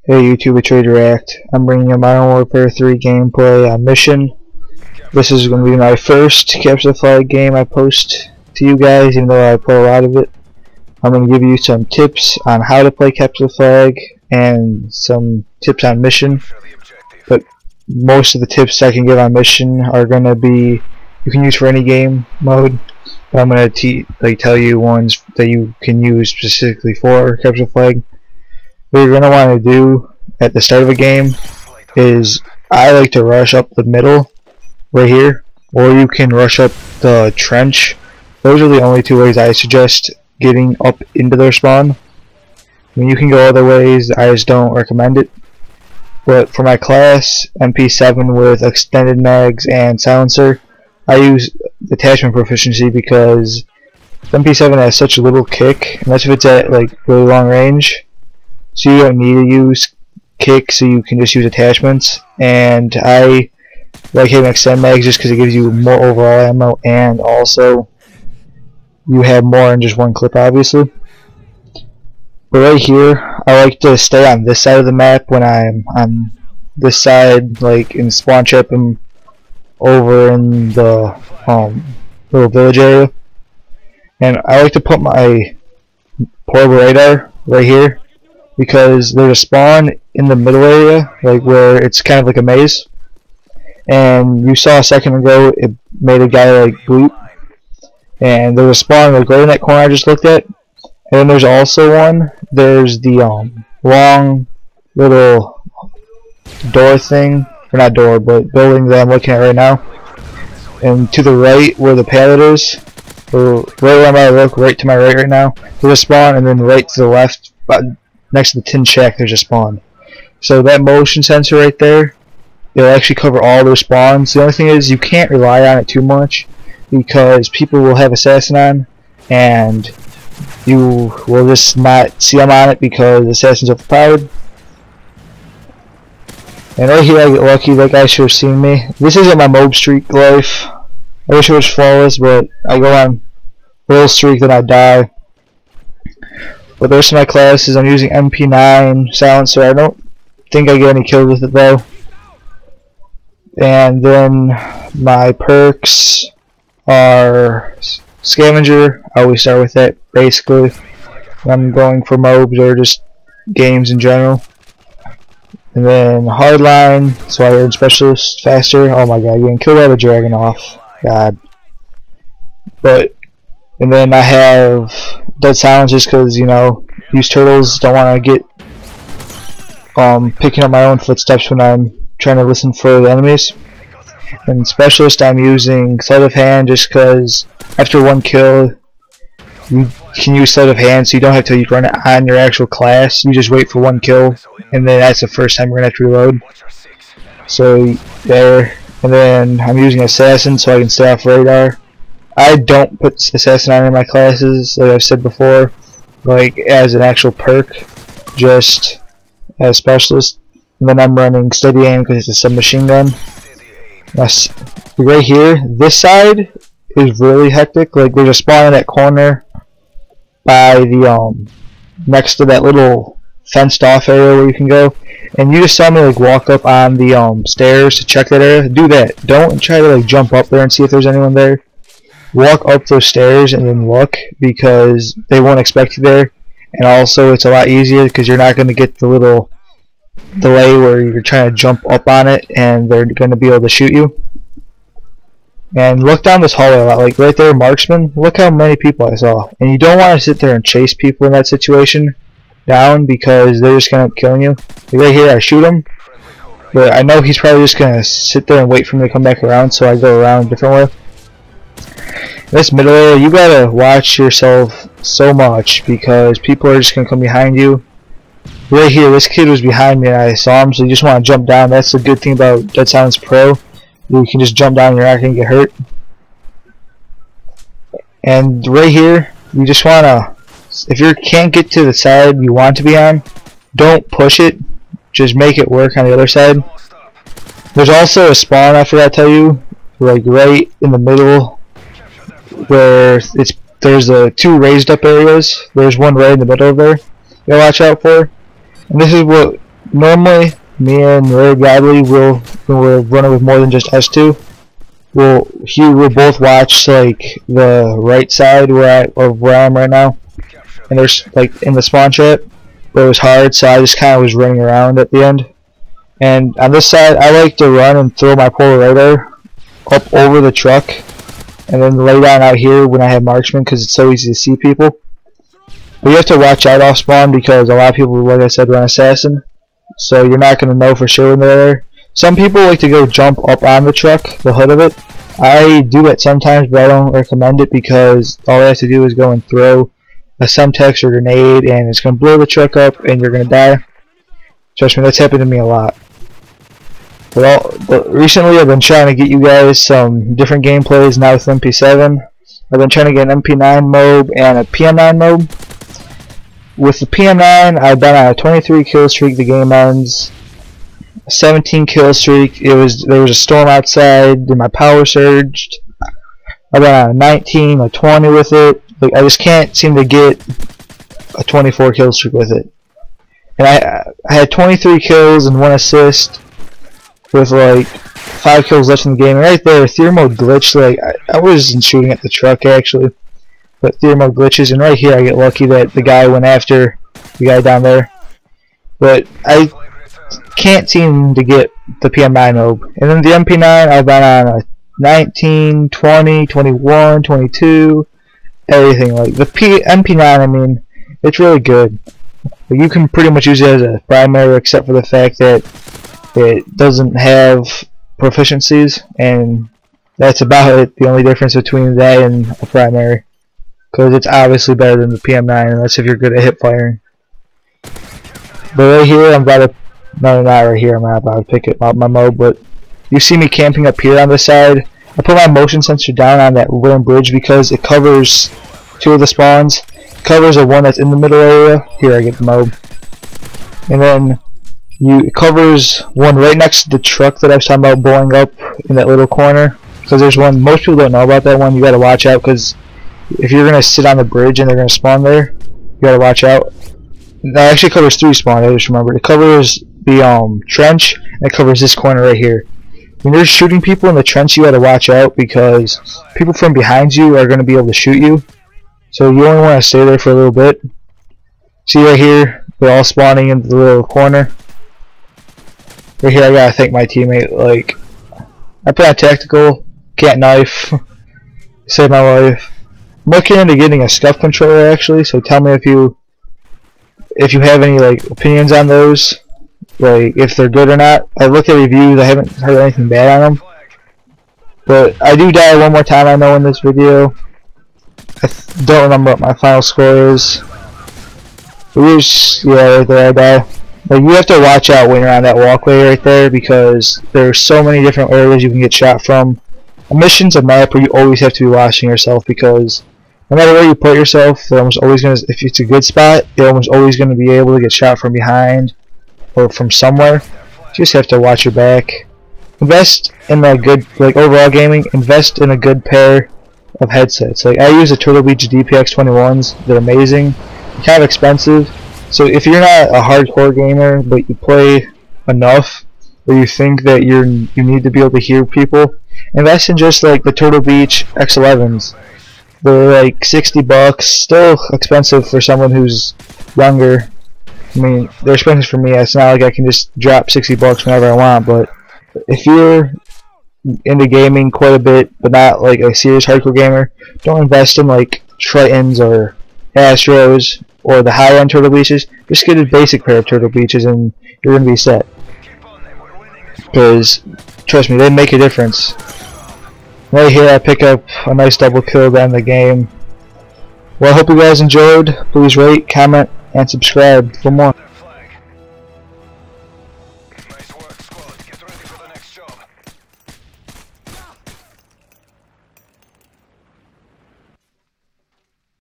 Hey YouTube, it's RaTeD. I'm bringing you Modern Warfare 3 gameplay on mission. This is going to be my first capture the flag game I post to you guys, even though I play a lot of it. I'm going to give you some tips on how to play capture the flag and some tips on mission. But most of the tips I can give on mission are going to be you can use for any game mode. But I'm going to tell you ones that you can use specifically for capture the flag. What you're going to want to do at the start of a game is I like to rush up the middle right here, or you can rush up the trench. Those are the only two ways I suggest getting up into their spawn. I mean, you can go other ways, I just don't recommend it. But for my class, MP7 with extended mags and silencer, I use attachment proficiency because MP7 has such a little kick, and that's if it's at like really long range. So you don't need to use kick, so you can just use attachments. And I like having extend mags just because it gives you more overall ammo, and also you have more in just one clip, obviously. But right here, I like to stay on this side of the map when I'm on this side, like in spawn trap. I'm over in the little village area, and I like to put my portable radar right here, because there's a spawn in the middle area, like where it's kind of like a maze. And you saw a second ago, it made a guy like bleep. And there's a spawn like right in that corner I just looked at. And then there's also one. There's the long little door thing, or not door, but building that I'm looking at right now. And to the right, where the pallet is, or right where I'm about to look, right to my right now, there's a spawn, and then right to the left, next to the tin shack, there's a spawn. So that motion sensor right there, it'll actually cover all those spawns. The only thing is you can't rely on it too much, because people will have assassin on, and you will just not see them on it because assassin's overpowered. And right here I get lucky, that guy should have seen me. This isn't my MOAB streak life. I wish it was flawless, but I go on a little streak, then I die. But the rest of my classes, I'm using MP9 silencer. I don't think I get any kills with it though. And then my perks are scavenger. I always start with that basically when I'm going for MOABs or just games in general. And then hardline, so I learn specialist faster. Oh my god, getting killed by the dragon off. God. And then I have dead silence just because, you know, these turtles don't want to get picking up my own footsteps when I'm trying to listen for the enemies. And specialist, I'm using sleight of hand just because after one kill you can use sleight of hand, so you don't have to run it on your actual class. You just wait for one kill, and then that's the first time you're gonna have to reload. So there. And then I'm using assassin so I can stay off radar. I don't put assassin on in my classes, like I've said before, like as an actual perk, just as specialist. And then I'm running steady aim because it's a submachine gun. Right here, this side is really hectic. Like there's a spawn in that corner by the next to that little fenced off area where you can go. And you just saw me like walk up on the stairs to check that area. Do that. Don't try to like jump up there and see if there's anyone there. Walk up those stairs and then look, because they won't expect you there. And also it's a lot easier because you're not going to get the little delay where you're trying to jump up on it and they're going to be able to shoot you. And look down this hallway a lot, like right there, marksman. Look how many people I saw. And you don't want to sit there and chase people in that situation down, because they're just going to kill you. Like right here, I shoot him, but I know he's probably just going to sit there and wait for me to come back around, so I go around a different way. This middle area, you gotta watch yourself so much, because people are just gonna come behind you. Right here, this kid was behind me and I saw him, so you just want to jump down. That's the good thing about Dead Silence Pro. You can just jump down and you're not gonna get hurt. And right here, you just wanna, if you can't get to the side you want to be on, don't push it. Just make it work on the other side. There's also a spawn I forgot to tell you, like right in the middle, where there's two raised up areas. There's one right in the middle of there you gotta watch out for. And this is what normally me and Ray Bradley will, when we're running with more than just us two, we'll both watch like the right side of where I am right now, and there's like in the spawn trap, but it was hard, so I just kind of was running around at the end. And on this side, I like to run and throw my polar radar up over the truck, and then lay down out here when I have marksman, because it's so easy to see people. But you have to watch out off spawn, because a lot of people, like I said, run assassin, so you're not going to know for sure when they're there. Some people like to go jump up on the truck, the hood of it. I do that sometimes, but I don't recommend it, because all I have to do is go and throw a Semtex or grenade, and it's going to blow the truck up, and you're going to die. Trust me, that's happened to me a lot. But recently I've been trying to get you guys some different gameplays now with MP7. I've been trying to get an MP9 MOAB and a PM9 MOAB. With the PM9, I've been on a 23 kill streak, the game ends. A 17 kill streak, there was a storm outside, then my power surged. I've been on a 19, a 20 with it. Like, I just can't seem to get a 24 kill streak with it. And I had 23 kills and 1 assist with like 5 kills left in the game. And right there, theater mode glitched. Like I wasn't shooting at the truck actually, but theater mode glitches. And right here, I get lucky that the guy went after the guy down there. But I can't seem to get the PM9 MOAB. And then the MP9, I've been on a 19, 20, 21, 22, everything. Like the MP9, I mean, it's really good. You can pretty much use it as a primary, except for the fact that it doesn't have proficiencies, and that's about it. The only difference between that and a primary, because it's obviously better than the PM9, unless if you're good at hip firing. But right here, I'm about to, no, not right here, I'm not about to pick up my MOAB, but you see me camping up here on the side. I put my motion sensor down on that wooden bridge because it covers 2 of the spawns. Covers the one that's in the middle area. Here, I get the MOAB. And then it covers one right next to the truck that I was talking about blowing up in that little corner. Because there's one, most people don't know about that one. You gotta watch out, because if you're gonna sit on the bridge and they're gonna spawn there, you gotta watch out. That actually covers 3 spawn, I just remembered. It covers the trench, and it covers this corner right here. When you're shooting people in the trench, you gotta watch out, because people from behind you are gonna be able to shoot you. So you only want to stay there for a little bit. See right here, they're all spawning into the little corner. Right here, I gotta thank my teammate. Like, I play on tactical, can't knife, saved my life. I'm looking into getting a scuff controller actually. So tell me if you have any like opinions on those, like if they're good or not. I looked at reviews, I haven't heard anything bad on them. But I do die one more time, I know, in this video. I don't remember what my final score is. Yeah, right there I die. But you have to watch out when you're on that walkway right there, because there's so many different areas you can get shot from. A mission's a map where you always have to be watching yourself, because no matter where you put yourself, they're almost always gonna, if it's a good spot, you're almost always gonna be able to get shot from behind or from somewhere. You just have to watch your back. Invest in a good, like overall gaming, invest in a good pair of headsets. Like I use the Turtle Beach DPX21s. They're amazing. They're kind of expensive. So if you're not a hardcore gamer but you play enough, or you think that you need to be able to hear people, invest in just like the Turtle Beach X11s. They're like $60, still expensive for someone who's younger. I mean, they're expensive for me. It's not like I can just drop $60 whenever I want. But if you're into gaming quite a bit, but not like a serious hardcore gamer, don't invest in like Tritons or Astros or the high-end Turtle Beaches. Just get a basic pair of Turtle Beaches and you're gonna be set. Because trust me, they make a difference. Right here, I pick up a nice double kill to end the game. Well, I hope you guys enjoyed. Please rate, comment, and subscribe for more.